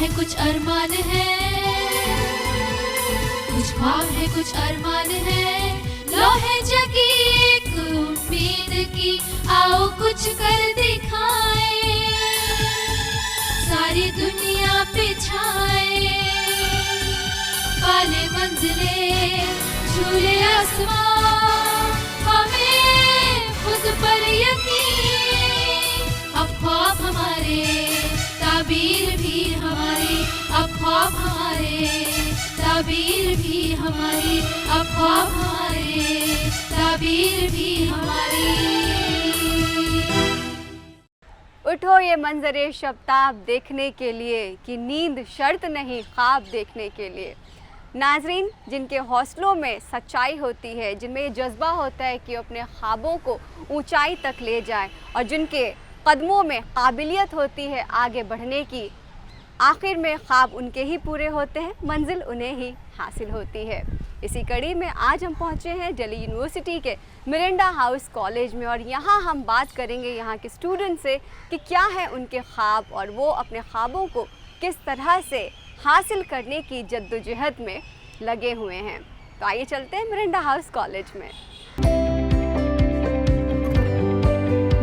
है कुछ अरमान है, कुछ ख्वाब है कुछ अरमान है, लो है जगी एक उम्मीद की, आओ कुछ कर दिखाए, सारी दुनिया पे छाए, पाले मंजिले झूले आसमां, हमें खुद पर यकीन, अब ख्वाब हमारे ताबीर भी हमारी, अब ख्वाब हमारे ताबीर भी हमारी, अब ख्वाब हमारे ताबीर भी हमारी। उठो ये मंजरे शब्ताब देखने के लिए कि नींद शर्त नहीं ख्वाब देखने के लिए। नाजरीन, जिनके हौसलों में सच्चाई होती है, जिनमें ये जज्बा होता है कि अपने ख्वाबों को ऊंचाई तक ले जाएं और जिनके कदमों में काबिलियत होती है आगे बढ़ने की, आखिर में ख्वाब उनके ही पूरे होते हैं, मंजिल उन्हें ही हासिल होती है। इसी कड़ी में आज हम पहुंचे हैं दिल्ली यूनिवर्सिटी के मिरांडा हाउस कॉलेज में और यहाँ हम बात करेंगे यहाँ के स्टूडेंट से कि क्या है उनके ख्वाब और वो अपने ख्वाबों को किस तरह से हासिल करने की जद्दोजहद में लगे हुए हैं। तो आइए चलते हैं मिरांडा हाउस कॉलेज में।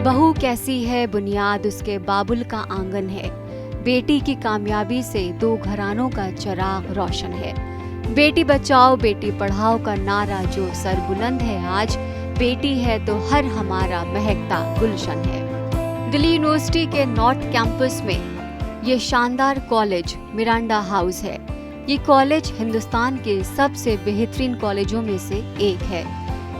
बहू कैसी है बुनियाद उसके बाबुल का आंगन है, बेटी की कामयाबी से दो घरानों का चिराग रोशन है, बेटी बचाओ बेटी पढ़ाओ का नारा जो सर बुलंद है आज, बेटी है तो हर हमारा महकता गुलशन है। दिल्ली यूनिवर्सिटी के नॉर्थ कैंपस में ये शानदार कॉलेज मिरांडा हाउस है। ये कॉलेज हिंदुस्तान के सबसे बेहतरीन कॉलेजों में से एक है।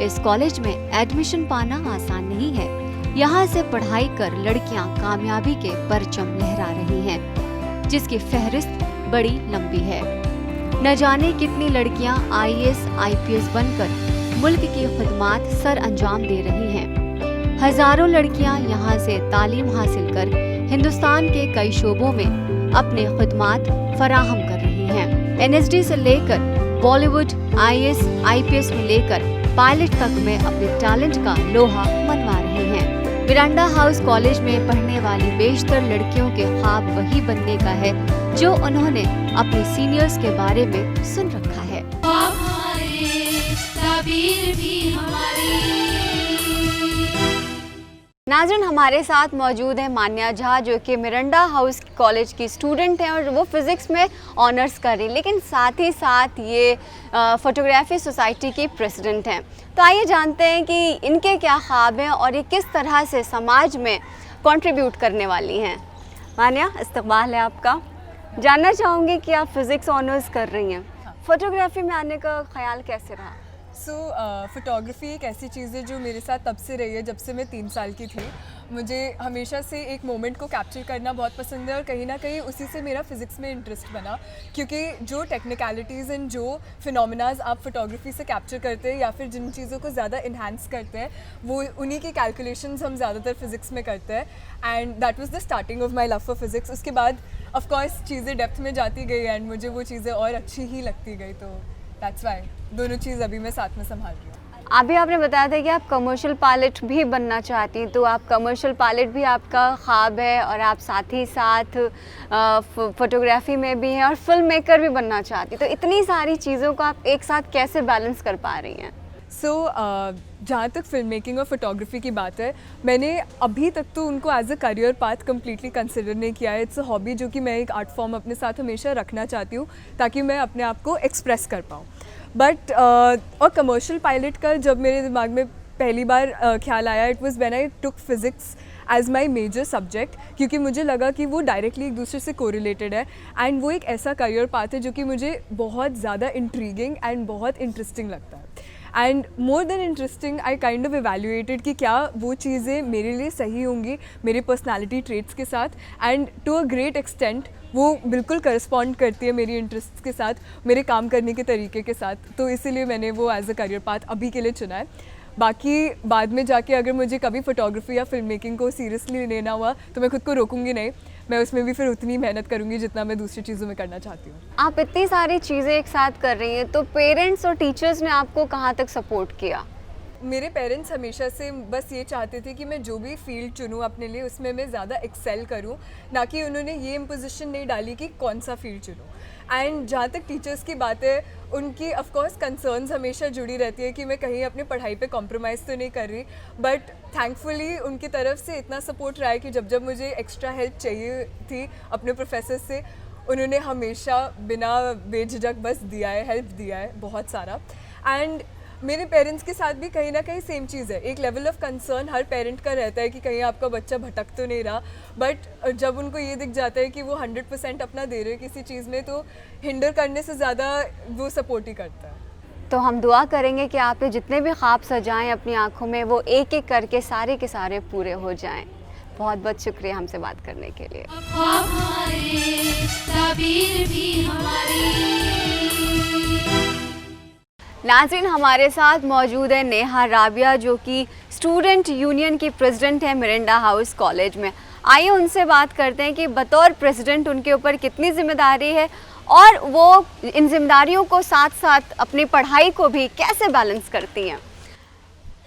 इस कॉलेज में एडमिशन पाना आसान नहीं है। यहाँ से पढ़ाई कर लड़कियाँ कामयाबी के परचम लहरा रही हैं, जिसकी फहरिस्त बड़ी लंबी है। न जाने कितनी लड़कियां IAS IPS बनकर मुल्क की खिदमत सर अंजाम दे रही हैं। हजारों लड़कियां यहां से तालीम हासिल कर हिंदुस्तान के कई शोबों में अपने खिदमत फराहम कर रही हैं। NSD से लेकर बॉलीवुड, IAS IPS में लेकर पायलट तक में अपने टैलेंट का लोहा मनवा रही हैं। मिरांडा हाउस कॉलेज में पढ़ने वाली बेशतर लड़कियों के ख्वाब वही बनने का है जो उन्होंने अपने सीनियर्स के बारे में सुन रखा है। ख्वाब हमारे ताबीर भी हमारी। नाज़रीन, हमारे साथ मौजूद है मान्या झा जो कि मिरांडा हाउस कॉलेज की स्टूडेंट हैं और वो फिज़िक्स में ऑनर्स कर रही, लेकिन साथ ही साथ ये फ़ोटोग्राफी सोसाइटी की प्रेसिडेंट हैं। तो आइए जानते हैं कि इनके क्या ख्वाब हैं और ये किस तरह से समाज में कंट्रीब्यूट करने वाली हैं। मान्या, इस्तकबाल है आपका। जानना चाहूँगी कि आप फ़िज़िक्स ऑनर्स कर रही हैं, फ़ोटोग्राफी में आने का ख्याल कैसे रहा? फ़ोटोग्राफ़ी एक ऐसी चीज़ है जो मेरे साथ तब से रही है जब से मैं 3 साल की थी। मुझे हमेशा से एक मोमेंट को कैप्चर करना बहुत पसंद है और कहीं ना कहीं उसी से मेरा फ़िज़िक्स में इंटरेस्ट बना, क्योंकि जो टेक्निकलिटीज़ एंड जो फिनोमिनाज आप फ़ोटोग्राफ़ी से कैप्चर करते हैं या फिर जिन चीज़ों को ज़्यादा इन्हांस करते हैं वो उन्हीं की कैलकुलेशंस हम ज़्यादातर फ़िज़िक्स में करते हैं। And that was the starting of my love for physics. उसके बाद ऑफकोर्स चीज़ें डेप्थ में जाती गई एंड मुझे वो चीज़ें और अच्छी ही लगती गई, तो दैट्स वाई दोनों चीज़ अभी मैं साथ में संभाल रही हूँ। अभी आपने बताया था कि आप कमर्शियल पायलट भी बनना चाहती हैं, तो आप कमर्शियल पायलट भी आपका ख्वाब है और आप साथ ही साथ फोटोग्राफी में भी हैं और फिल्म मेकर भी बनना चाहती हैं, तो इतनी सारी चीज़ों को आप एक साथ कैसे बैलेंस कर पा रही हैं? जहाँ तक फिल्म मेकिंग और फोटोग्राफी की बात है, मैंने अभी तक तो उनको as a career path completely consider नहीं किया है। इट्स अ हॉबी जो कि मैं एक आर्ट फॉर्म अपने साथ हमेशा रखना चाहती हूँ ताकि मैं अपने आप को एक्सप्रेस कर पाऊँ। बट और कमर्शियल पायलट का जब मेरे दिमाग में पहली बार ख्याल आया, it was when I took physics as my major subject, क्योंकि मुझे लगा कि वो डायरेक्टली एक दूसरे से कोरिलेटेड है एंड वो एक ऐसा करियर पाथ है जो कि मुझे बहुत ज़्यादा इंट्रीगिंग एंड बहुत इंटरेस्टिंग लगता है। And more than interesting, I kind of evaluated कि क्या वो चीज़ें मेरे लिए सही होंगी मेरे पर्सनालिटी ट्रेट्स के साथ, and to a great extent वो बिल्कुल करस्पॉन्ड करती है मेरी इंटरेस्ट के साथ, मेरे काम करने के तरीके के साथ। तो इसीलिए मैंने वो एज अ करियर पाथ अभी के लिए चुना है। बाकी बाद में जाके अगर मुझे कभी फ़ोटोग्राफी या फिल्म मेकिंग को सीरियसली लेना हुआ तो मैं खुद को रोकूंगी नहीं, मैं उसमें भी फिर उतनी मेहनत करूंगी जितना मैं दूसरी चीज़ों में करना चाहती हूँ। आप इतनी सारी चीज़ें एक साथ कर रही हैं, तो पेरेंट्स और टीचर्स ने आपको कहाँ तक सपोर्ट किया? मेरे पेरेंट्स हमेशा से बस ये चाहते थे कि मैं जो भी फील्ड चुनूँ अपने लिए उसमें मैं ज़्यादा एक्सेल करूँ, ना कि उन्होंने ये इम्पोजिशन नहीं डाली कि कौन सा फील्ड चुनूँ। एंड जहाँ तक टीचर्स की बात है, उनकी ऑफ कोर्स कंसर्न्स हमेशा जुड़ी रहती है कि मैं कहीं अपनी पढ़ाई पे कॉम्प्रोमाइज़ तो नहीं कर रही, बट थैंकफुली उनकी तरफ से इतना सपोर्ट रहा है कि जब जब मुझे एक्स्ट्रा हेल्प चाहिए थी अपने प्रोफेसर से, उन्होंने हमेशा बिना बेझिझक बस दिया है, हेल्प दिया है बहुत सारा। एंड मेरे पेरेंट्स के साथ भी कहीं ना कहीं सेम चीज़ है, एक level of concern her parent का रहता है कि कहीं आपका बच्चा भटक तो नहीं रहा, बट जब उनको ये दिख जाता है कि वो 100% अपना दे रहे हैं किसी चीज़ में, तो हिंडर करने से ज़्यादा वो सपोर्ट ही करता है। तो हम दुआ करेंगे कि आपने जितने भी ख्वाब सजाएं अपनी आंखों में, वो एक एक करके सारे के सारे पूरे हो जाएं। बहुत बहुत शुक्रिया हमसे बात करने के लिए। ख्वाब हमारे, ताबीर भी हमारी। नाज़रीन, हमारे साथ मौजूद है नेहा राबिया, जो कि स्टूडेंट यूनियन की प्रेसिडेंट है मिरांडा हाउस कॉलेज में। आइए उनसे बात करते हैं कि बतौर प्रेसिडेंट उनके ऊपर कितनी जिम्मेदारी है और वो इन जिम्मेदारियों को साथ साथ अपनी पढ़ाई को भी कैसे बैलेंस करती हैं।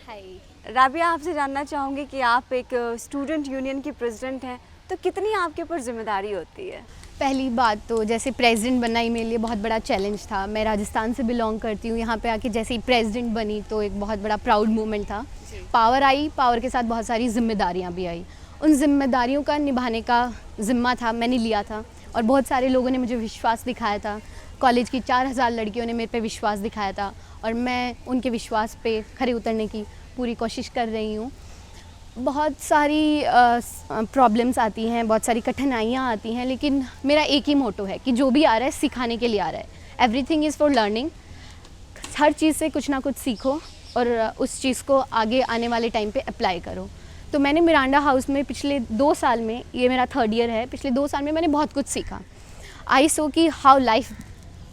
हाय राबिया, आपसे जानना चाहूँगी कि आप एक स्टूडेंट यूनियन की प्रेसिडेंट हैं, तो कितनी आपके ऊपर जिम्मेदारी होती है? पहली बात तो जैसे प्रेसिडेंट बनना ही मेरे लिए बहुत बड़ा चैलेंज था। मैं राजस्थान से बिलोंग करती हूँ, यहाँ पे आके जैसे ही प्रेसिडेंट बनी तो एक बहुत बड़ा प्राउड मोमेंट था। पावर आई, पावर के साथ बहुत सारी जिम्मेदारियाँ भी आई। उन जिम्मेदारियों का निभाने का ज़िम्मा था, मैंने लिया था और बहुत सारे लोगों ने मुझे विश्वास दिखाया था। कॉलेज की 4000 लड़कियों ने मेरे पे विश्वास दिखाया था और मैं उनके विश्वास पे खरे उतरने की पूरी कोशिश कर रही हूँ। बहुत सारी प्रॉब्लम्स आती हैं, बहुत सारी कठिनाइयाँ आती हैं, लेकिन मेरा एक ही मोटो है कि जो भी आ रहा है सिखाने के लिए आ रहा है। Everything is for learning. हर चीज़ से कुछ ना कुछ सीखो और उस चीज़ को आगे आने वाले टाइम पे अप्लाई करो। तो मैंने मिरांडा हाउस में पिछले 2 साल में, ये मेरा 3rd ईयर है, पिछले 2 साल में मैंने बहुत कुछ सीखा। आई सो कि हाउ लाइफ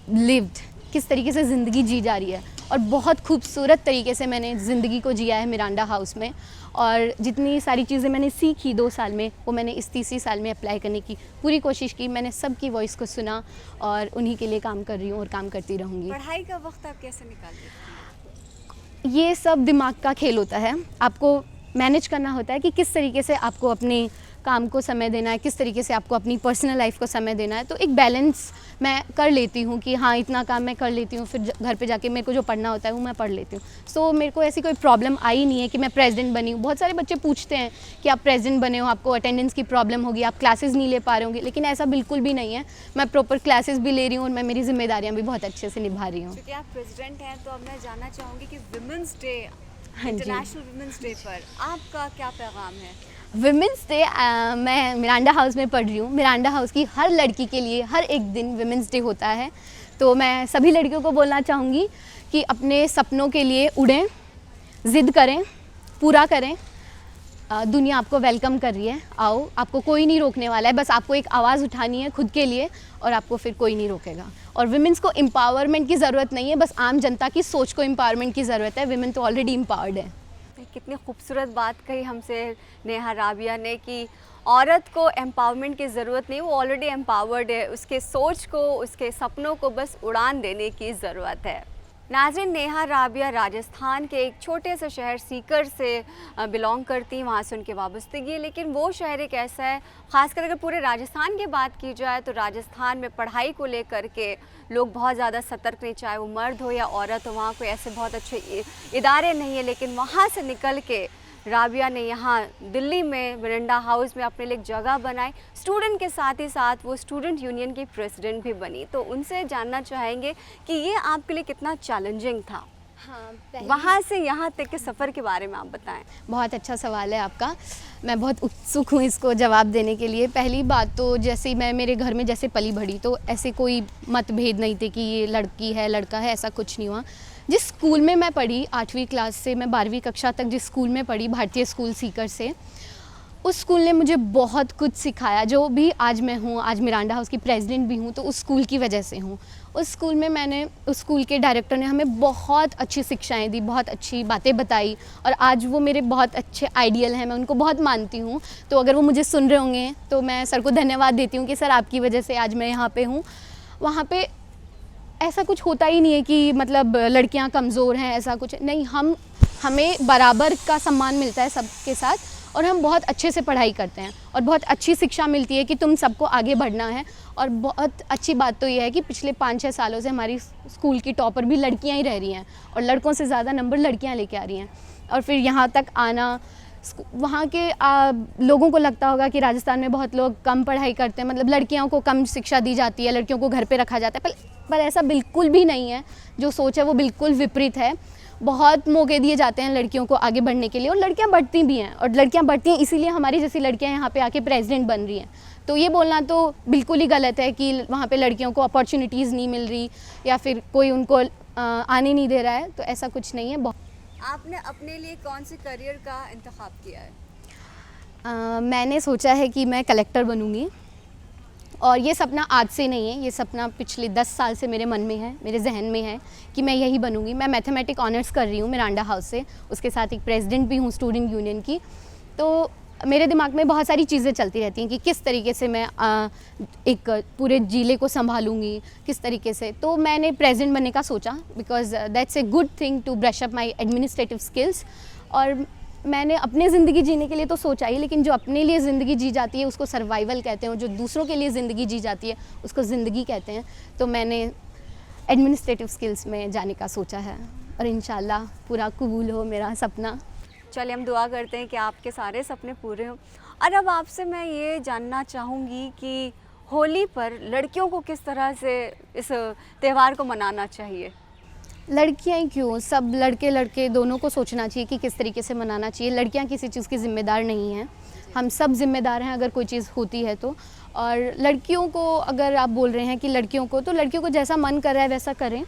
लिव्ड, किस तरीके से ज़िंदगी जी जा रही है, और बहुत खूबसूरत तरीके से मैंने ज़िंदगी को जिया है मिरांडा हाउस में। और जितनी सारी चीज़ें मैंने सीखी 2 साल में, वो मैंने इस 3री साल में अप्लाई करने की पूरी कोशिश की। मैंने सबकी वॉइस को सुना और उन्हीं के लिए काम कर रही हूँ और काम करती रहूँगी। पढ़ाई का वक्त आप कैसे निकालते हैं? ये सब दिमाग का खेल होता है, आपको मैनेज करना होता है कि किस तरीके से आपको अपने काम को समय देना है, किस तरीके से आपको अपनी पर्सनल लाइफ को समय देना है। तो एक बैलेंस मैं कर लेती हूँ कि हाँ इतना काम मैं कर लेती हूँ, फिर घर पे जाके मेरे को जो पढ़ना होता है वो मैं पढ़ लेती हूँ। सो मेरे को ऐसी कोई प्रॉब्लम आई नहीं है कि मैं प्रेसिडेंट बनी हूँ। बहुत सारे बच्चे पूछते हैं कि आप प्रेसिडेंट बने हो, आपको अटेंडेंस की प्रॉब्लम होगी, आप क्लासेस नहीं ले पा रहे होंगे, लेकिन ऐसा बिल्कुल भी नहीं है। मैं प्रॉपर क्लासेस भी ले रही हूँ और मैं मेरी जिम्मेदारियाँ भी बहुत अच्छे से निभा रही हूँ। क्योंकि आप प्रेसिडेंट हैं तो अब मैं जानना चाहूँगी कि विमेंस डे, हाँ जी। इंटरनेशनल विमेंस डे पर आपका क्या पैगाम है? विमेंस डे, मैं मिरांडा हाउस में पढ़ रही हूँ। मिरांडा हाउस की हर लड़की के लिए हर एक दिन विमेंस डे होता है। तो मैं सभी लड़कियों को बोलना चाहूँगी कि अपने सपनों के लिए उड़ें, ज़िद करें, पूरा करें। दुनिया आपको वेलकम कर रही है, आओ, आपको कोई नहीं रोकने वाला है। बस आपको एक आवाज़ उठानी है खुद के लिए और आपको फिर कोई नहीं रोकेगा। और विमेंस को एम्पावरमेंट की ज़रूरत नहीं है, बस आम जनता की सोच को एम्पावरमेंट की ज़रूरत है। विमेन तो ऑलरेडी एम्पावर्ड है। कितनी खूबसूरत बात कही हमसे नेहा राबिया ने कि औरत को एम्पावरमेंट की ज़रूरत नहीं, वो ऑलरेडी एम्पावर्ड है। उसके सोच को, उसके सपनों को बस उड़ान देने की ज़रूरत है। नाज़रीन, नेहा राबिया राजस्थान के एक छोटे से शहर सीकर से बिलोंग करती हैं, वहाँ से उनकी वाबस्तगी है। लेकिन वो शहर एक ऐसा है, ख़ासकर अगर पूरे राजस्थान की बात की जाए तो राजस्थान में पढ़ाई को लेकर के लोग बहुत ज़्यादा सतर्क नहीं, चाहे वो मर्द हो या औरत हो। वहाँ कोई ऐसे बहुत अच्छे इदारे नहीं है, लेकिन वहाँ से निकल के राबिया ने यहाँ दिल्ली में मिरांडा हाउस में अपने लिए एक जगह बनाई। स्टूडेंट के साथ ही साथ वो स्टूडेंट यूनियन की प्रेसिडेंट भी बनी। तो उनसे जानना चाहेंगे कि ये आपके लिए कितना चैलेंजिंग था? हाँ, वहाँ से यहाँ तक के सफ़र के बारे में आप बताएं। बहुत अच्छा सवाल है आपका, मैं बहुत उत्सुक हूँ इसको जवाब देने के लिए। पहली बात तो जैसे मैं मेरे घर में जैसे पली बढ़ी, तो ऐसे कोई मतभेद नहीं थे कि ये लड़की है लड़का है, ऐसा कुछ नहीं हुआ। जिस स्कूल में मैं पढ़ी 8वीं क्लास से मैं 12वीं कक्षा तक जिस स्कूल में पढ़ी, भारतीय स्कूल सीकर से, उस स्कूल ने मुझे बहुत कुछ सिखाया। जो भी आज मैं हूँ, आज मिरांडा हाउस की प्रेसिडेंट भी हूँ, तो उस स्कूल की वजह से हूँ। उस स्कूल में उस स्कूल के डायरेक्टर ने हमें बहुत अच्छी शिक्षाएं दी, बहुत अच्छी बातें बताई और आज वो मेरे बहुत अच्छे आइडियल हैं, मैं उनको बहुत मानती हूँ। तो अगर वो मुझे सुन रहे होंगे तो मैं सर को धन्यवाद देती हूँ कि सर आपकी वजह से आज मैं यहाँ पे हूँ। वहाँ पे ऐसा कुछ होता ही नहीं है कि मतलब लड़कियाँ कमज़ोर हैं, ऐसा कुछ नहीं। हम हमें बराबर का सम्मान मिलता है सबके साथ, और हम बहुत अच्छे से पढ़ाई करते हैं और बहुत अच्छी शिक्षा मिलती है कि तुम सबको आगे बढ़ना है। और बहुत अच्छी बात तो यह है कि पिछले 5-6 सालों से हमारी स्कूल की टॉपर भी लड़कियां ही रह रही हैं और लड़कों से ज़्यादा नंबर लड़कियां लेके आ रही हैं। और फिर यहाँ तक आना, वहाँ के लोगों को लगता होगा कि राजस्थान में बहुत लोग कम पढ़ाई करते हैं, मतलब लड़कियों को कम शिक्षा दी जाती है, लड़कियों को घर पे रखा जाता है, पर ऐसा बिल्कुल भी नहीं है। जो सोच है वो बिल्कुल विपरीत है। बहुत मौके दिए जाते हैं लड़कियों को आगे बढ़ने के लिए, और लड़कियां बढ़ती भी हैं, और लड़कियां बढ़ती हैं इसीलिए हमारी जैसी लड़कियां यहाँ पे आके प्रेसिडेंट बन रही हैं। तो ये बोलना तो बिल्कुल ही गलत है कि वहाँ पे लड़कियों को अपॉर्चुनिटीज़ नहीं मिल रही या फिर कोई उनको आने नहीं दे रहा है, तो ऐसा कुछ नहीं है। आपने अपने लिए कौन से करियर का इंतखाब किया है? मैंने सोचा है कि मैं कलेक्टर बनूँगी, और ये सपना आज से नहीं है, ये सपना पिछले 10 साल से मेरे मन में है, मेरे जहन में है कि मैं यही बनूँगी। मैं मैथमेटिक ऑनर्स कर रही हूँ मिरांडा हाउस से, उसके साथ एक प्रेसिडेंट भी हूँ स्टूडेंट यूनियन की। तो मेरे दिमाग में बहुत सारी चीज़ें चलती रहती हैं कि किस तरीके से मैं एक पूरे ज़िले को संभालूंगी, किस तरीके से। तो मैंने प्रेसिडेंट बनने का सोचा, because that's a good thing to brush up my administrative skills. और मैंने अपने ज़िंदगी जीने के लिए तो सोचा ही, लेकिन जो अपने लिए ज़िंदगी जी जाती है उसको सर्वाइवल कहते हैं, और जो दूसरों के लिए ज़िंदगी जी जाती है उसको ज़िंदगी कहते हैं। तो मैंने एडमिनिस्ट्रेटिव स्किल्स में जाने का सोचा है, और इंशाल्लाह पूरा कबूल हो मेरा सपना। चलिए हम दुआ करते हैं कि आपके सारे सपने पूरे हों। और अब आपसे मैं ये जानना चाहूँगी कि होली पर लड़कियों को किस तरह से इस त्यौहार को मनाना चाहिए? लड़कियां ही क्यों, सब लड़के दोनों को सोचना चाहिए कि किस तरीके से मनाना चाहिए। लड़कियां किसी चीज़ की ज़िम्मेदार नहीं हैं, हम सब जिम्मेदार हैं अगर कोई चीज़ होती है तो। और लड़कियों को अगर आप बोल रहे हैं कि लड़कियों को, तो लड़कियों को जैसा मन कर रहा है वैसा करें,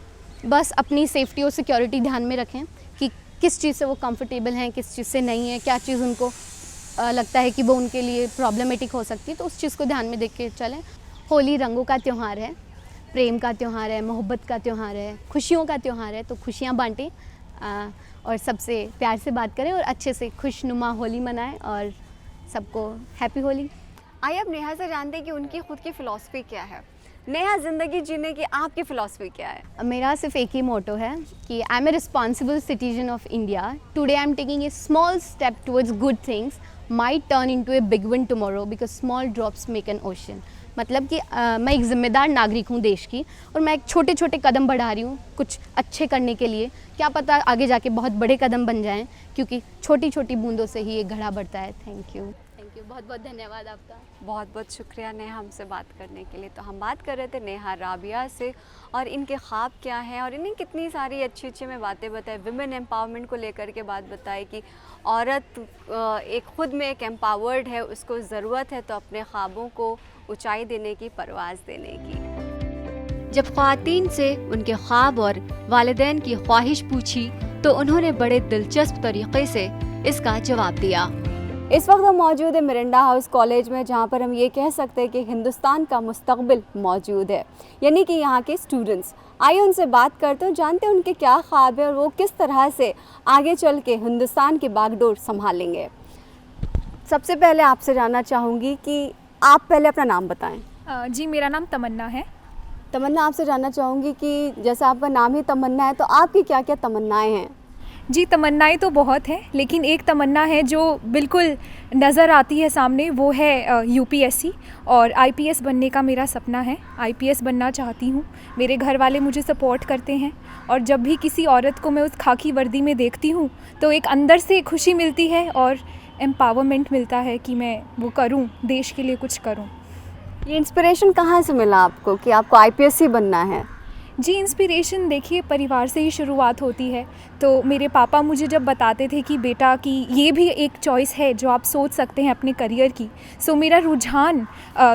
बस अपनी सेफ्टी और सिक्योरिटी ध्यान में रखें कि किस चीज़ से वो कंफर्टेबल हैं, किस चीज़ से नहीं है, क्या चीज़ उनको लगता है कि वो उनके लिए प्रॉब्लमेटिक हो सकती है, तो उस चीज़ को ध्यान में देख के चलें। होली रंगों का त्यौहार है, प्रेम का त्यौहार है, मोहब्बत का त्यौहार है, खुशियों का त्यौहार है। तो खुशियाँ बांटें और सबसे प्यार से बात करें और अच्छे से खुशनुमा होली मनाएं, और सबको हैप्पी होली। आइए अब नेहा से जानते हैं कि उनकी खुद की फ़िलॉसफ़ी क्या है। नेहा, ज़िंदगी जीने की आपकी फ़िलॉसफ़ी क्या है? मेरा सिर्फ एक ही मोटो है कि I am a responsible citizen of India. Today I am taking a small step towards good things, might turn into a big one tomorrow, because small drops make an ocean. मतलब कि मैं एक ज़िम्मेदार नागरिक हूँ देश की, और मैं एक छोटे छोटे कदम बढ़ा रही हूँ कुछ अच्छे करने के लिए। क्या पता आगे जाके बहुत बड़े कदम बन जाएं, क्योंकि छोटी छोटी बूंदों से ही एक घड़ा बढ़ता है। थैंक यू, बहुत बहुत धन्यवाद आपका। बहुत बहुत शुक्रिया नेहा हमसे बात करने के लिए। तो हम बात कर रहे थे नेहा राबिया से, और इनके ख्वाब क्या हैं, और इन्हें कितनी सारी अच्छी अच्छी मैं बातें बताई, विमेन एम्पावरमेंट को लेकर के बात बताई कि औरत एक खुद में एक एम्पावर्ड है, उसको ज़रूरत है तो अपने ख्वाबों को ऊंचाई देने की, परवाज़ देने की। जब ख्वातीन से उनके ख्वाब और वालिदैन की ख्वाहिश पूछी तो उन्होंने बड़े दिलचस्प तरीके से इसका जवाब दिया। इस वक्त हम मौजूद है मिरांडा हाउस कॉलेज में, जहाँ पर हम ये कह सकते हैं कि हिंदुस्तान का मुस्तकबिल मौजूद है, यानी कि यहाँ के स्टूडेंट्स। आइए उनसे बात करते हैं, जानते हैं उनके क्या ख्वाब है और वो किस तरह से आगे चल के हिंदुस्तान की बागडोर संभालेंगे। सबसे पहले आपसे जानना चाहूँगी कि आप पहले अपना नाम बताएं। जी, मेरा नाम तमन्ना है। तमन्ना, आपसे जानना चाहूँगी कि जैसे आपका नाम ही तमन्ना है, तो आपकी क्या क्या तमन्नाएँ हैं? जी, तमन्नाएं तो बहुत हैं, लेकिन एक तमन्ना है जो बिल्कुल नज़र आती है सामने, वो है यूपीएससी और आईपीएस बनने का मेरा सपना है। आईपीएस बनना चाहती हूँ, मेरे घर वाले मुझे सपोर्ट करते हैं, और जब भी किसी औरत को मैं उस खाकी वर्दी में देखती हूँ तो एक अंदर से खुशी मिलती है और एम्पावरमेंट मिलता है कि मैं वो करूँ, देश के लिए कुछ करूँ। ये इंस्पिरेशन कहाँ से मिला आपको कि आपको आईपीएस ही बनना है? जी, इंस्पिरेशन देखिए परिवार से ही शुरुआत होती है। तो मेरे पापा मुझे जब बताते थे कि बेटा कि ये भी एक चॉइस है जो आप सोच सकते हैं अपने करियर की, सो मेरा रुझान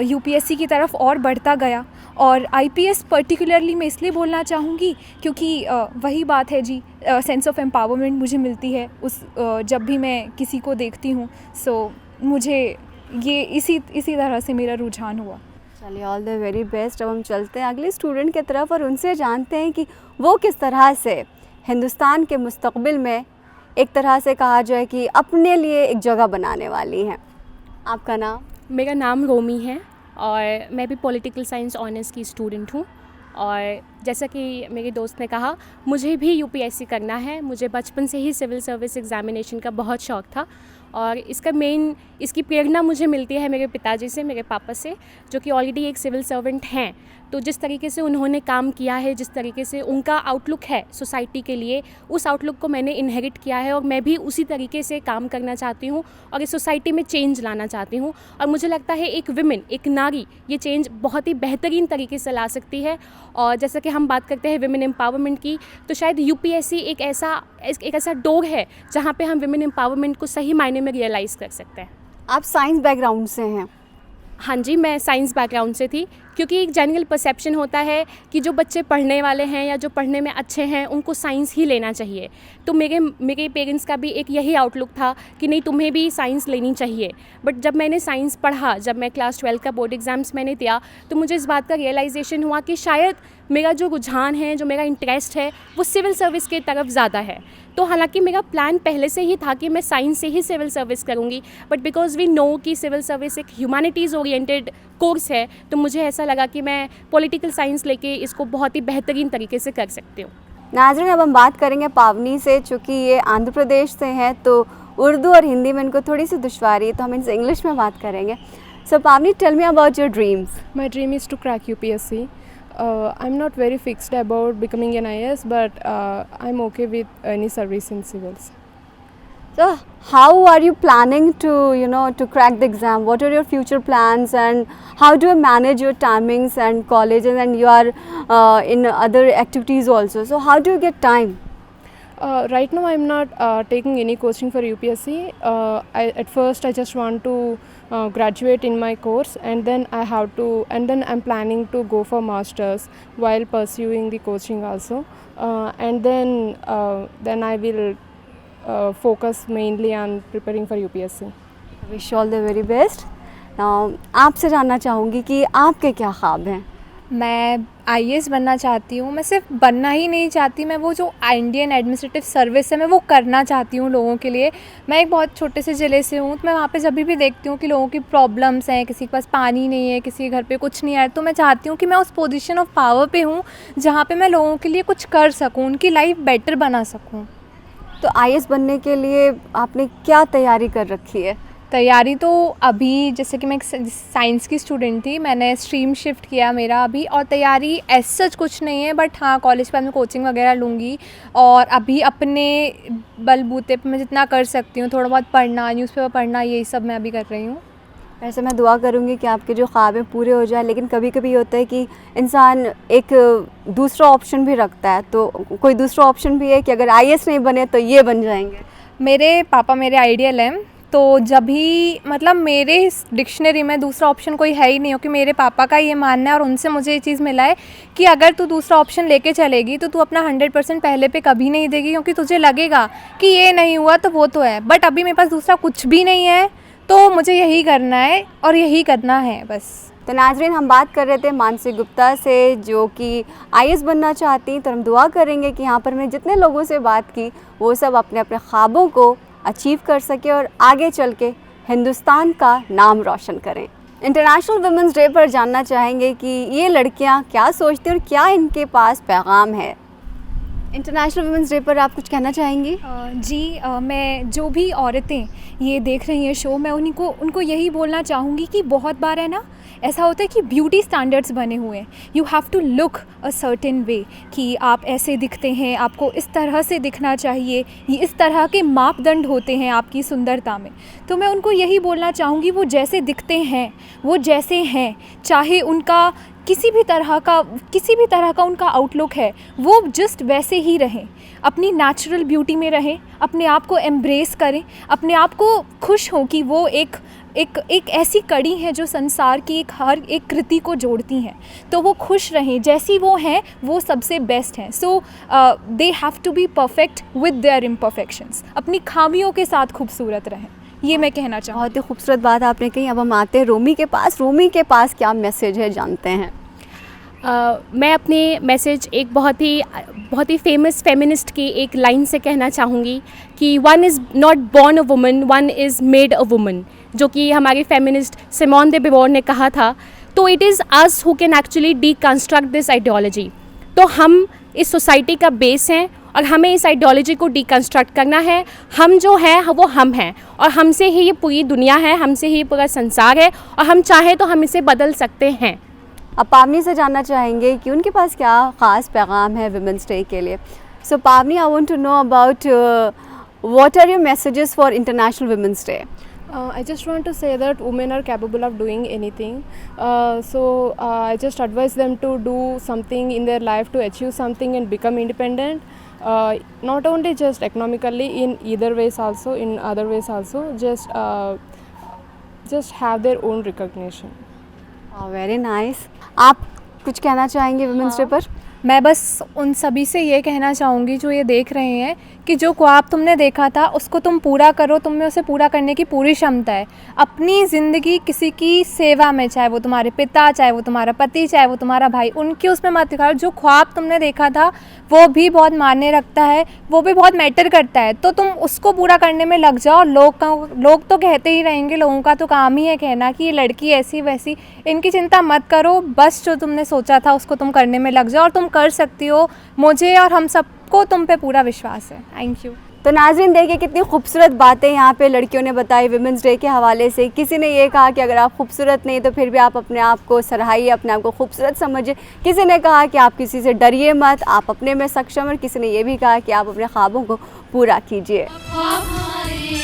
यूपीएससी की तरफ और बढ़ता गया। और आईपीएस पर्टिकुलरली मैं इसलिए बोलना चाहूँगी क्योंकि वही बात है जी, सेंस ऑफ एम्पावरमेंट मुझे मिलती है उस जब भी मैं किसी को देखती हूँ। सो मुझे ये इसी तरह से मेरा रुझान हुआ। चलिए, ऑल द वेरी बेस्ट। अब हम चलते हैं अगले स्टूडेंट की तरफ और उनसे जानते हैं कि वो किस तरह से हिंदुस्तान के मुस्तकबिल में एक तरह से कहा जाए कि अपने लिए एक जगह बनाने वाली हैं। आपका नाम? मेरा नाम रोमी है और मैं भी पॉलिटिकल साइंस ऑनर्स की स्टूडेंट हूँ, और जैसा कि मेरे दोस्त ने कहा, मुझे भी यूपीएससी करना है। मुझे बचपन से ही सिविल सर्विस एग्ज़ामिनेशन का बहुत शौक़ था और इसकी प्रेरणा मुझे मिलती है मेरे पिताजी से, मेरे पापा से, जो कि ऑलरेडी एक सिविल सर्वेंट हैं। तो जिस तरीके से उन्होंने काम किया है, जिस तरीके से उनका आउटलुक है सोसाइटी के लिए, उस आउटलुक को मैंने इनहेरिट किया है और मैं भी उसी तरीके से काम करना चाहती हूँ और इस सोसाइटी में चेंज लाना चाहती हूँ। और मुझे लगता है एक विमेन, एक नारी, ये चेंज बहुत ही बेहतरीन तरीके से ला सकती है। और जैसा कि हम बात करते हैं विमेन एम्पावरमेंट की, तो शायद यूपीएससी एक ऐसा डोर है जहाँ पे हम विमेन एम्पावरमेंट को सही मायने में रियलाइज़ कर सकते हैं। आप साइंस बैकग्राउंड से हैं? हाँ जी, मैं साइंस बैकग्राउंड से थी, क्योंकि एक जनरल परसेप्शन होता है कि जो बच्चे पढ़ने वाले हैं या जो पढ़ने में अच्छे हैं उनको साइंस ही लेना चाहिए। तो मेरे पेरेंट्स का भी एक यही आउटलुक था कि नहीं, तुम्हें भी साइंस लेनी चाहिए। बट जब मैंने साइंस पढ़ा, जब मैं क्लास 12 का बोर्ड एग्ज़ाम्स मैंने दिया, तो मुझे इस बात का रियलाइजेशन हुआ कि शायद मेरा जो रुझान है, जो मेरा इंटरेस्ट है, वो सिविल सर्विस की तरफ ज़्यादा है। तो हालांकि मेरा प्लान पहले से ही था कि मैं साइंस से ही सिविल सर्विस करूंगी, बट बिकॉज वी नो कि सिविल सर्विस एक ह्यूमैनिटीज़ ओरिएंटेड कोर्स है, तो मुझे ऐसा लगा कि मैं पॉलिटिकल साइंस लेके इसको बहुत ही बेहतरीन तरीके से कर सकती हूँ। नाज़रीन, अब हम बात करेंगे पावनी से। चूँकि ये आंध्र प्रदेश से हैं तो उर्दू और हिंदी में इनको थोड़ी सी दुश्वारी है, तो हम इनसे इंग्लिश में बात करेंगे। So Pavani, tell me about your dreams. My dream is to crack UPSC. I'm not very fixed about becoming an IAS, but I'm okay with any service in civils. So how are you planning to crack the exam? What are your future plans, and how do you manage your timings and colleges, and you are in other activities also? So how do you get time? Right now I'm not taking any coaching for UPSC. At first I just want to graduate in my course, and then I'm planning to go for masters while pursuing the coaching also, and then I will focus mainly on preparing for UPSC. I wish you all the very best. Now आपसे जानना चाहूँगी कि आपके क्या ख्वाब हैं? मैं IAS बनना चाहती हूँ। मैं सिर्फ बनना ही नहीं चाहती, मैं वो जो इंडियन एडमिनिस्ट्रेटिव सर्विस है मैं वो करना चाहती हूँ लोगों के लिए। मैं एक बहुत छोटे से ज़िले से हूँ, तो मैं वहाँ पे जब भी देखती हूँ कि लोगों की प्रॉब्लम्स हैं, किसी के पास पानी नहीं है, किसी के घर पे कुछ नहीं है, तो मैं चाहती हूँ कि मैं उस पोजीशन ऑफ पावर पे हूँ जहाँ पे मैं लोगों के लिए कुछ कर सकूँ, उनकी लाइफ बेटर बना सकूँ। तो आईएएस बनने के लिए आपने क्या तैयारी कर रखी है? तैयारी तो अभी, जैसे कि मैं एक साइंस की स्टूडेंट थी, मैंने स्ट्रीम शिफ्ट किया मेरा अभी, और तैयारी एज सच कुछ नहीं है, बट हाँ कॉलेज पर मैं कोचिंग वगैरह लूँगी और अभी अपने बलबूते पे मैं जितना कर सकती हूँ, थोड़ा बहुत पढ़ना, न्यूज़पेपर पढ़ना, यही सब मैं अभी कर रही हूँ। वैसे मैं दुआ करूँगी कि आपके जो ख्वाब हैं पूरे हो जाए, लेकिन कभी कभी होता है कि इंसान एक दूसरा ऑप्शन भी रखता है, तो कोई दूसरा ऑप्शन भी है कि अगर आईएएस नहीं बने तो ये बन जाएंगे? मेरे पापा मेरे आइडियल हैं, तो जब भी मतलब मेरे डिक्शनरी में दूसरा ऑप्शन कोई है ही नहीं, हो कि मेरे पापा का ये मानना है और उनसे मुझे ये चीज़ मिला है कि अगर तू दूसरा ऑप्शन लेके चलेगी तो तू अपना 100% पहले पे कभी नहीं देगी, क्योंकि तुझे लगेगा कि ये नहीं हुआ तो वो तो है, बट अभी मेरे पास दूसरा कुछ भी नहीं है, तो मुझे यही करना है और यही करना है बस। तो नाजरीन, हम बात कर रहे थे मानसी गुप्ता से, जो कि आईएएस बनना चाहती हैं। तो हम दुआ करेंगे कि यहाँ पर हमने जितने लोगों से बात की वो सब अपने अपने ख्वाबों को अचीव कर सके और आगे चल के हिंदुस्तान का नाम रोशन करें। इंटरनेशनल वुमेंस डे पर जानना चाहेंगे कि ये लड़कियाँ क्या सोचती हैं और क्या इनके पास पैगाम है। इंटरनेशनल वुमेंस डे पर आप कुछ कहना चाहेंगी? जी, मैं जो भी औरतें ये देख रही हैं शो, मैं उनको यही बोलना चाहूँगी कि बहुत बार है ना, ऐसा होता है कि ब्यूटी स्टैंडर्ड्स बने हुए हैं, you have to look a certain way, कि आप ऐसे दिखते हैं, आपको इस तरह से दिखना चाहिए, ये इस तरह के मापदंड होते हैं आपकी सुंदरता में। तो मैं उनको यही बोलना चाहूँगी, वो जैसे दिखते हैं, वो जैसे हैं, चाहे उनका किसी भी तरह का उनका आउटलुक है, वो जस्ट वैसे ही रहें, अपनी नेचुरल ब्यूटी में रहें, अपने आप को एम्ब्रेस करें, अपने आप को खुश हों कि वो एक ऐसी कड़ी है जो संसार की हर एक कृति को जोड़ती हैं, तो वो खुश रहें, जैसी वो हैं वो सबसे बेस्ट हैं। So they have to be perfect with their imperfections, अपनी खामियों के साथ खूबसूरत रहें, ये मैं कहना चाहूँ। बहुत ही खूबसूरत बात आपने कही। अब हम आते हैं रोमी के पास। रोमी के पास क्या मैसेज है, जानते हैं। मैं अपने मैसेज एक बहुत ही फेमस फेमिनिस्ट की एक लाइन से कहना चाहूँगी कि one is not born a woman, one is made a woman, जो कि हमारी फेमिनिस्ट सिमोन दे बिवोर ने कहा था। तो it is us who can actually deconstruct this ideology. तो हम इस सोसाइटी का बेस हैं और हमें इस आइडियोलॉजी को डीकंस्ट्रक्ट करना है। हम जो हैं वो हम हैं और हमसे ही ये पूरी दुनिया है, हमसे ही पूरा संसार है और हम चाहें तो हम इसे बदल सकते हैं। अब पावनी से जानना चाहेंगे कि उनके पास क्या ख़ास पैगाम है वुमेंस डे के लिए। So Pavani, I want to know about what are your messages for international women's day. I just want to say that women are capable of doing anything. I just advise them to do something in their life to achieve something and become independent. Not only just economically, in either ways also, in other ways also. Just have their own recognition. Very nice. आप कुछ कहना चाहेंगे women's day पर? मैं बस उन सभी से ये कहना चाहूँगी जो ये देख रहे हैं कि जो ख्वाब तुमने देखा था उसको तुम पूरा करो, तुम में उसे पूरा करने की पूरी क्षमता है। अपनी ज़िंदगी किसी की सेवा में, चाहे वो तुम्हारे पिता, चाहे वो तुम्हारा पति, चाहे वो तुम्हारा भाई, उनकी उसमें मत दिखाओ। जो ख्वाब तुमने देखा था वो भी बहुत मायने रखता है, वो भी बहुत मैटर करता है, तो तुम उसको पूरा करने में लग जाओ। लोग तो कहते ही रहेंगे, लोगों का तो काम ही है कहना कि ये लड़की ऐसी वैसी, इनकी चिंता मत करो। बस जो तुमने सोचा था उसको तुम करने में लग जाओ और तुम कर सकती हो। मुझे और हम सबको तुम पे पूरा विश्वास है। Thank you. तो नाज़रीन, देखिए कितनी खूबसूरत बातें यहाँ पे लड़कियों ने बताई वुमेंस डे के हवाले से। किसी ने ये कहा कि अगर आप खूबसूरत नहीं तो फिर भी आप अपने आप को सराहिए, अपने आप को खूबसूरत समझिए। किसी ने कहा कि आप किसी से डरिए मत, आप अपने में सक्षम, और किसी ने ये भी कहा कि आप अपने ख्वाबों को पूरा कीजिए। ख्वाब हमारे,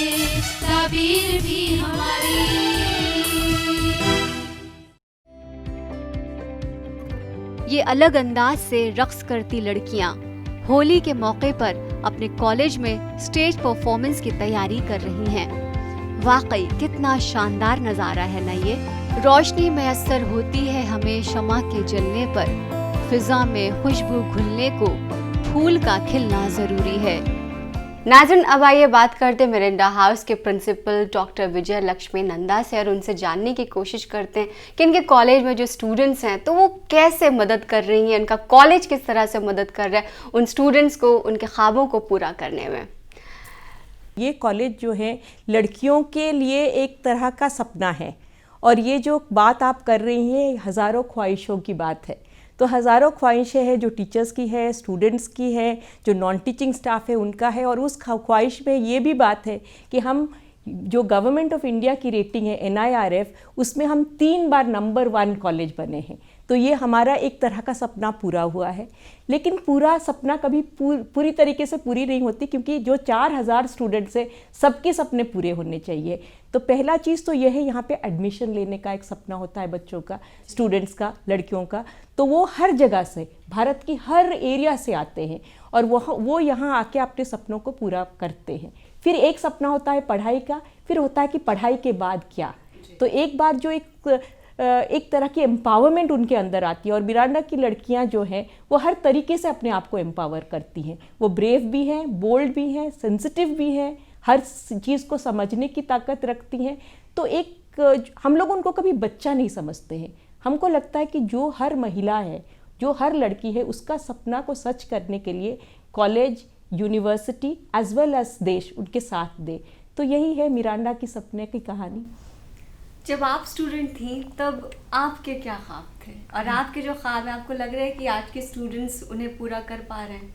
ताबीर भी हमारी। ये अलग अंदाज से रक्स करती लड़कियां होली के मौके पर अपने कॉलेज में स्टेज परफॉर्मेंस की तैयारी कर रही हैं। वाकई कितना शानदार नज़ारा है ना ये। रोशनी मैसर होती है हमें शमा के जलने पर, फिजा में खुशबू घुलने को फूल का खिलना ज़रूरी है। नाज़रीन, अब आइए बात करते मिरिंडा हाउस के प्रिंसिपल डॉक्टर विजय लक्ष्मी नंदा से और उनसे जानने की कोशिश करते हैं कि इनके कॉलेज में जो स्टूडेंट्स हैं तो वो कैसे मदद कर रही हैं, उनका कॉलेज किस तरह से मदद कर रहा है उन स्टूडेंट्स को उनके ख्वाबों को पूरा करने में। ये कॉलेज जो है लड़कियों के लिए एक तरह का सपना है और ये जो बात आप कर रही हैं हज़ारों ख्वाहिशों की बात है। तो हज़ारों ख्वाहिशें हैं जो टीचर्स की है, स्टूडेंट्स की है, जो नॉन टीचिंग स्टाफ है उनका है। और उस ख्वाहिश में ये भी बात है कि हम जो गवर्नमेंट ऑफ इंडिया की रेटिंग है NIRF, उसमें हम 3 बार नंबर 1 कॉलेज बने हैं। तो ये हमारा एक तरह का सपना पूरा हुआ है। लेकिन पूरा सपना कभी पूरी तरीके से पूरी नहीं होती, क्योंकि जो 4000 स्टूडेंट्स हैं सबके सपने पूरे होने चाहिए। तो पहला चीज़ तो यह है, यहाँ पे एडमिशन लेने का एक सपना होता है बच्चों का, स्टूडेंट्स का, लड़कियों का। तो वो हर जगह से, भारत की हर एरिया से आते हैं और वो यहाँ आके अपने सपनों को पूरा करते हैं। फिर एक सपना होता है पढ़ाई का, फिर होता है कि पढ़ाई के बाद क्या। तो एक बार जो एक तरह की एम्पावरमेंट उनके अंदर आती है और मिरांडा की लड़कियां जो हैं वो हर तरीके से अपने आप को एम्पावर करती हैं। वो ब्रेव भी हैं, बोल्ड भी हैं, सेंसिटिव भी हैं, हर चीज़ को समझने की ताकत रखती हैं। तो हम लोग उनको कभी बच्चा नहीं समझते हैं। हमको लगता है कि जो हर महिला है, जो हर लड़की है, उसका सपना को सच करने के लिए college, university as well as देश उनके साथ दे। तो यही है मिरांडा की सपने की कहानी। जब आप स्टूडेंट थी तब आपके क्या ख्वाब थे, और आपके जो ख्वाब है आपको लग रहा है कि आज के स्टूडेंट्स उन्हें पूरा कर पा रहे हैं?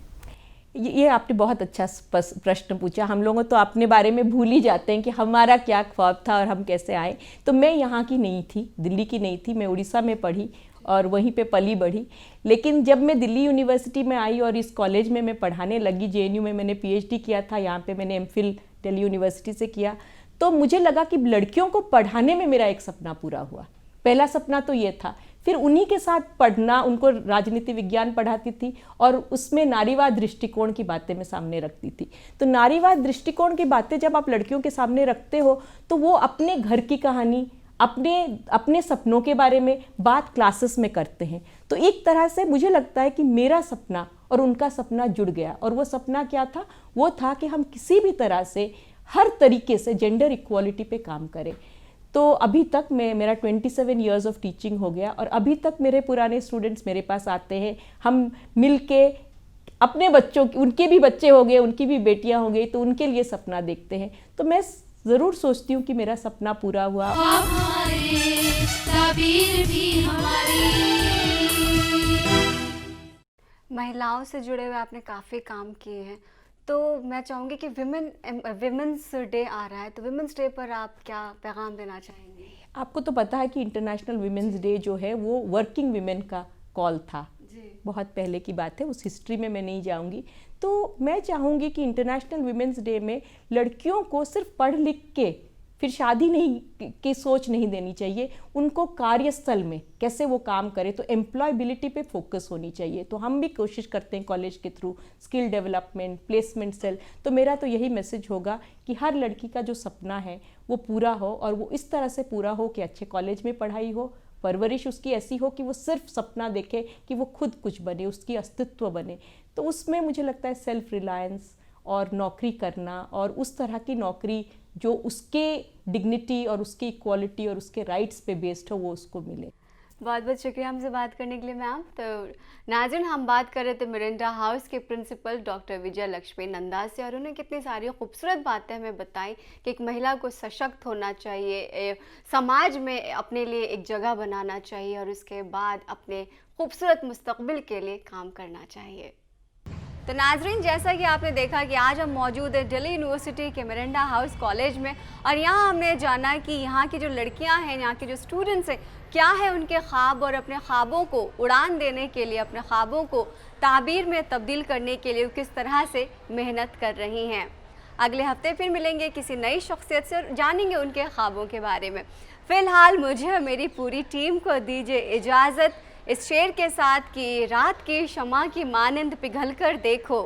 ये आपने बहुत अच्छा प्रश्न पूछा। हम लोगों तो अपने बारे में भूल ही जाते हैं कि हमारा क्या ख्वाब था और हम कैसे आए। तो मैं यहाँ की नहीं थी, दिल्ली की नहीं थी, मैं उड़ीसा में पढ़ी और वहीं पे पली बढ़ी। लेकिन जब मैं दिल्ली यूनिवर्सिटी में आई और इस कॉलेज में मैं पढ़ाने लगी, JNU में मैंने PhD किया था, यहाँ पे मैंने MPhil दिल्ली यूनिवर्सिटी से किया, तो मुझे लगा कि लड़कियों को पढ़ाने में मेरा एक सपना पूरा हुआ। पहला सपना तो ये था। फिर उन्हीं के साथ पढ़ना, उनको राजनीति विज्ञान पढ़ाती थी और उसमें नारीवाद दृष्टिकोण की बातें मैं सामने रखती थी। तो नारीवाद दृष्टिकोण की बातें जब आप लड़कियों के सामने रखते हो तो वो अपने घर की कहानी, अपने सपनों के बारे में बात क्लासेस में करते हैं। तो एक तरह से मुझे लगता है कि मेरा सपना और उनका सपना जुड़ गया। और वो सपना क्या था? वो था कि हम किसी भी तरह से हर तरीके से जेंडर इक्वालिटी पे काम करें। तो अभी तक मेरा 27 ईयर्स ऑफ टीचिंग हो गया और अभी तक मेरे पुराने स्टूडेंट्स मेरे पास आते हैं। हम मिलके अपने बच्चों की, उनके भी बच्चे हो गए, उनकी भी बेटियां हो गई, तो उनके लिए सपना देखते हैं। तो मैं ज़रूर सोचती हूँ कि मेरा सपना पूरा हुआ। ख्वाब हमारे, ताबीर भी हमारी। महिलाओं से जुड़े हुए आपने काफ़ी काम किए हैं, तो मैं चाहूँगी कि विमेंस डे आ रहा है, तो विमेंस डे पर आप क्या पैगाम देना चाहेंगे? आपको तो पता है कि इंटरनेशनल वीमेंस डे जो है वो वर्किंग वीमेन का कॉल था, बहुत पहले की बात है, उस हिस्ट्री में मैं नहीं जाऊंगी। तो मैं चाहूँगी कि इंटरनेशनल वीमेंस डे में लड़कियों को सिर्फ पढ़ लिख के फिर शादी नहीं की सोच नहीं देनी चाहिए, उनको कार्यस्थल में कैसे वो काम करे, तो एम्प्लॉयबिलिटी पे फोकस होनी चाहिए। तो हम भी कोशिश करते हैं कॉलेज के through skill development, placement cell. तो मेरा तो यही मैसेज होगा कि हर लड़की का जो सपना है वो पूरा हो, और वो इस तरह से पूरा हो कि अच्छे कॉलेज में पढ़ाई हो, परवरिश उसकी ऐसी हो कि वो सिर्फ सपना देखे कि वो खुद कुछ बने, उसकी अस्तित्व बने। तो उसमें मुझे लगता है सेल्फ रिलायंस और नौकरी करना, और उस तरह की नौकरी जो उसके डिग्निटी और उसकी इक्वालिटी और उसके राइट्स पे बेस्ड हो, वो उसको मिले। बहुत बहुत शुक्रिया हमसे बात करने के लिए मैम। तो नाज़रीन, हम बात कर रहे थे मिरांडा हाउस के प्रिंसिपल डॉक्टर विजय लक्ष्मी नंदा से, और उन्होंने कितनी सारी खूबसूरत बातें हमें बताई कि एक महिला को सशक्त होना चाहिए, समाज में अपने लिए एक जगह बनाना चाहिए, और उसके बाद अपने खूबसूरत मुस्तकबिल के लिए काम करना चाहिए। तो नाजरीन, जैसा कि आपने देखा कि आज हम मौजूद हैं दिल्ली यूनिवर्सिटी के मिरांडा हाउस कॉलेज में, और यहाँ हमने जाना कि यहाँ की जो लड़कियाँ हैं, यहाँ के जो स्टूडेंट्स हैं, क्या है उनके ख्वाब, और अपने ख्वाबों को उड़ान देने के लिए, अपने ख्वाबों को ताबीर में तब्दील करने के लिए किस तरह से मेहनत कर रही हैं। अगले हफ्ते फिर मिलेंगे किसी नई शख्सियत से और जानेंगे उनके ख्वाबों के बारे में। फ़िलहाल मुझे और मेरी पूरी टीम को दीजिए इजाज़त इस शेर के साथ कि रात की शमा की मानिंद पिघल कर देखो,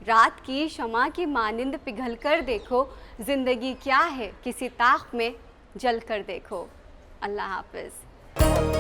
रात की शमा की मानिंद पिघल कर देखो, ज़िंदगी क्या है किसी ताख में जल कर देखो। अल्लाह हाफ़िज़।